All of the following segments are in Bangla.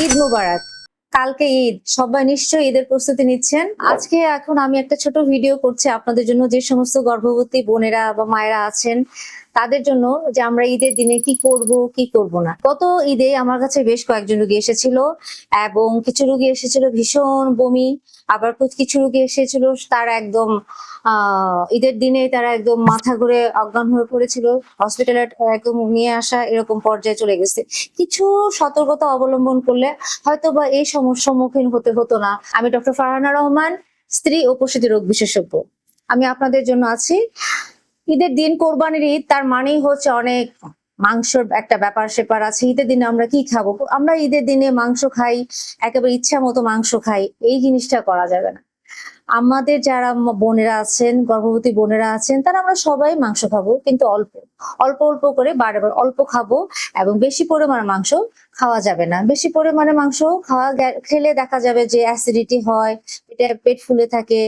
ঈদ মুবারক। কালকে ঈদ, সবাই নিশ্চয়ই ঈদের প্রস্তুতি নিচ্ছেন। আজকে এখন আমি একটা ছোট ভিডিও করছি আপনাদের জন্য, যে সমস্ত গর্ভবতী বোনেরা বা মায়েরা আছেন তাদের জন্য, যে আমরা ঈদের দিনে কি করব কি করব না। গত ঈদে আমার কাছে বেশ কয়েকজন রোগী এসেছিল, এবং কিছু রোগী এসেছিল ভীষণ বমি, আবার কিছু রোগী এসেছিল তারা একদম ঈদের দিনে তারা একদম মাথা ঘুরে অজ্ঞান হয়ে পড়েছিল, হসপিটালে একদম নিয়ে আসা এরকম পর্যায়ে চলে গেছে। কিছু সতর্কতা অবলম্বন করলে হয়তো বা এই সমস্যার সম্মুখীন হতে হতো না। আমি ডক্টর ফারহানা রহমান, স্ত্রী ও প্রসূতি রোগ বিশেষজ্ঞ। আমি আপনাদের জন্য আছি। ঈদের দিন, কোরবানির ঈদ, তার মানেই হচ্ছে অনেক মাংসর একটা ব্যাপার স্যাপার আছে। ঈদের দিনে আমরা কি খাবো? আমরা ঈদের দিনে মাংস খাই, একেবারে ইচ্ছা মতো মাংস খাই, এই জিনিসটা করা যাবে না। আমাদের যারা বোনেরা আছেন, গর্ভবতী বোনেরা আছেন, তারা আমরা সবাই মাংস খাবো, কিন্তু অল্প অল্প অল্প করে, বারে বারে অল্প খাবো, এবং বেশি পরিমাণে মাংস খাওয়া যাবে না। বেশি পরিমাণে মাংস খেলে দেখা যাবে যে অ্যাসিডিটি হয়, পেট ফুলে থাকে,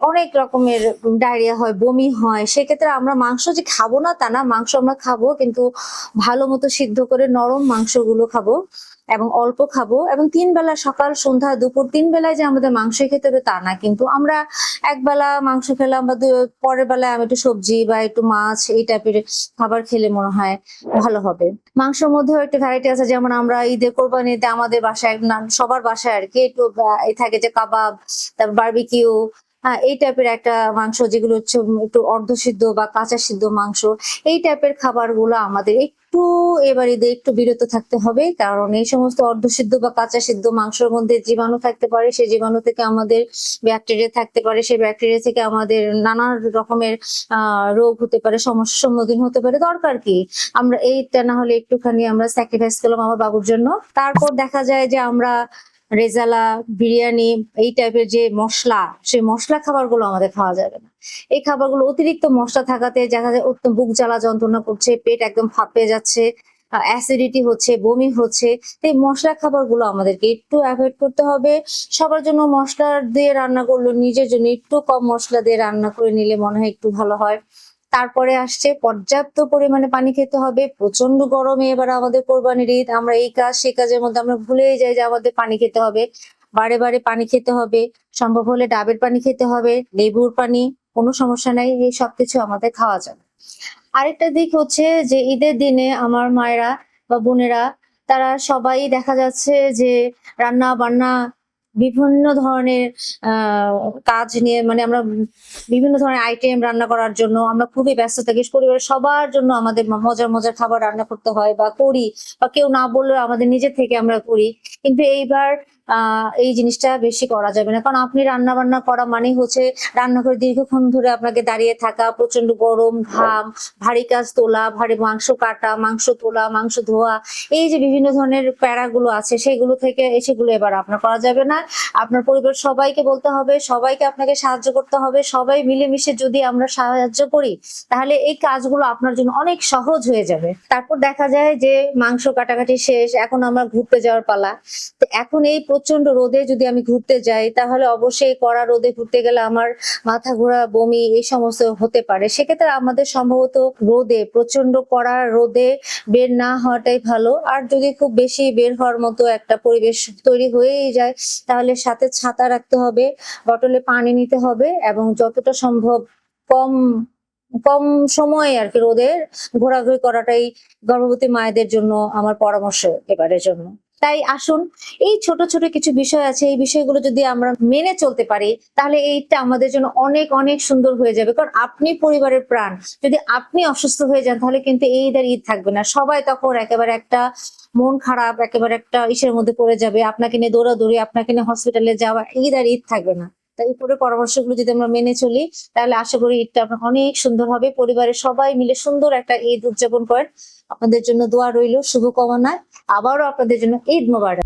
অনেক রকমের ডায়রিয়া হয়, বমি হয়। সেক্ষেত্রে আমরা মাংস যে খাবো না তা না, মাংস আমরা খাবো, কিন্তু ভালো মতো সিদ্ধ করে নরম মাংসগুলো খাবো এবং অল্প খাবো। এবং 3 বেলা, সকাল সন্ধ্যা দুপুর 3 বেলায় যে আমাদের মাংস খেতে হবে তা না, কিন্তু আমরা এক বেলা মাংস খেলাম, বা পরের বেলায় আমি একটু সবজি বা একটু মাছ এই টাইপের খাবার খেলে মনে হয় ভালো হবে। মাংসের মধ্যেও একটা ভ্যারাইটি আছে, যেমন আমরা ঈদে কোরবানিতে আমাদের বাসায়, সবার বাসায় আর কি, একটু থাকে যে কাবাব, তারপর বারবিকিউ, হ্যাঁ, এই টাইপের একটা মাংস, যেগুলো হচ্ছে একটু অর্ধ সিদ্ধ বা কাঁচা সিদ্ধ মাংস, এই টাইপের খাবারগুলো আমাদের একটু এবার ঈদে একটু বিরত থাকতে হবে। কারণ এই সমস্ত অর্ধ সিদ্ধ বা কাঁচা সিদ্ধ মাংসের মধ্যে জীবাণু থাকতে পারে, সেই জীবাণু থেকে আমাদের ব্যাকটেরিয়া থাকতে পারে, সেই ব্যাকটেরিয়া থেকে আমাদের নানা রকমের রোগ হতে পারে, সমস্যার সম্মুখীন হতে পারে। দরকার কি আমরা এইটা না হলে একটুখানি আমরা স্যাক্রিফাইস করলাম আমার বাবুর জন্য। তারপর দেখা যায় যে আমরা রেজালা, বিরিয়ানি, এই টাইপের যে মশলা, সেই মশলা খাবারগুলো আমাদের খাওয়া যাবে না। এই খাবারগুলো অতিরিক্ত মশলা থাকাতে দেখা যায় বুক জ্বালা যন্ত্রণা করছে, পেট একদম ফাঁপে যাচ্ছে, অ্যাসিডিটি হচ্ছে, বমি হচ্ছে। এই মশলা খাবারগুলো আমাদেরকে একটু অ্যাভয়েড করতে হবে। সবার জন্য মশলা দিয়ে রান্না করলো, নিজের জন্য একটু কম মশলা দিয়ে রান্না করে নিলে মনে হয় একটু ভালো হয়। তারপরে আসছে পর্যাপ্ত পরিমাণে পানি খেতে হবে। প্রচন্ড গরমে এবার আমাদের কোরবানির ঈদ, আমরা এই কাজ সেই কাজের মধ্যে আমরা ভুলেই যাই যে আমাদের পানি খেতে হবে। বারে বারে পানি খেতে হবে, সম্ভব হলে ডাবের পানি খেতে হবে, লেবুর পানি, কোনো সমস্যা নাই, এই সবকিছু আমাদের খাওয়া যাবে। আরেকটা দিক হচ্ছে যে ঈদের দিনে আমার মায়েরা বা বোনেরা, তারা সবাই দেখা যাচ্ছে যে রান্না বান্না বিভিন্ন ধরনের কাজ নিয়ে, মানে আমরা বিভিন্ন ধরনের আইটেম রান্না করার জন্য আমরা খুবই ব্যস্ত থাকি। পরিবারের সবার জন্য আমাদের মজার মজার খাবার রান্না করতে হয় বা করি, বা কেউ না বললেও আমাদের নিজের থেকে আমরা করি। কিন্তু এইবার এই জিনিসটা বেশি করা যাবে না, কারণ আপনি রান্না বান্না করা মানে হচ্ছে রান্নাঘরে দীর্ঘক্ষণ ধরে আপনাকে দাঁড়িয়ে থাকা, প্রচন্ড গরম, ঘাম, ভারী কাজ তোলা, ভারী মাংস কাটা, মাংস তোলা, মাংস ধোয়া, এই যে বিভিন্ন ধরনের প্যারাগুলো আছে, সেগুলো থেকে সেগুলো এবার আপনার করা যাবে না। আপনার পরিবার সবাইকে বলতে হবে, সবাইকে আপনাকে সাহায্য করতে হবে। সবাই মিলেমিশে যদি আমরা সাহায্য করি, তাহলে এই কাজগুলো আপনার জন্য অনেক সহজ হয়ে যাবে। তারপর দেখা যায় যে মাংস কাটাকাটি শেষ, এখন আমরা ঘুরতে যাওয়ার পালা। তো এখন এই প্রচন্ড রোদে যদি আমি ঘুরতে যাই, তাহলে অবশ্যই কড়া রোদে ঘুরতে গেলে আমার মাথা ঘোরা, বমি, এই সমস্ত হতে পারে। সেক্ষেত্রে আমাদের সম্ভবত রোদে, প্রচন্ড কড়া রোদে বের না হওয়াটাই ভালো। আর যদি খুব বেশি বের হওয়ার মতো একটা পরিবেশ তৈরি হয়েই যায়, তাহলে সাথে ছাতা রাখতে হবে, বটলে পানি নিতে হবে, এবং যতটা সম্ভব কম কম সময়ে আর কি রোদের ঘোরাঘুরি করাটাই গর্ভবতী মায়েদের জন্য আমার পরামর্শ এবারের জন্য। তাই আসুন, এই ছোট ছোট কিছু বিষয় আছে, এই বিষয়গুলো যদি আমরা মেনে চলতে পারি, তাহলে এইটা আমাদের জন্য অনেক অনেক সুন্দর হয়ে যাবে। কারণ আপনি পরিবারের প্রাণ, যদি আপনি অসুস্থ হয়ে যান, তাহলে কিন্তু ঈদের ঈদ থাকবে না। সবাই তখন একেবারে একটা মন খারাপ, একেবারে একটা ইসের মধ্যে পড়ে যাবে, আপনাকে নিয়ে দৌড়াদৌড়ি, আপনাকে নিয়ে হসপিটালে যাওয়া, ঈদ আর ঈদ থাকবে না। তাই উপরের পরামর্শগুলো যদি আমরা মেনে চলি, তাহলে আশা করি ঈদটা আপনার অনেক সুন্দর হবে। পরিবারের সবাই মিলে সুন্দর একটা ঈদ উদযাপন করেন। আপনাদের জন্য দোয়া রইল, শুভকামনায়। আবারও আপনাদের জন্য ঈদ মোবারক।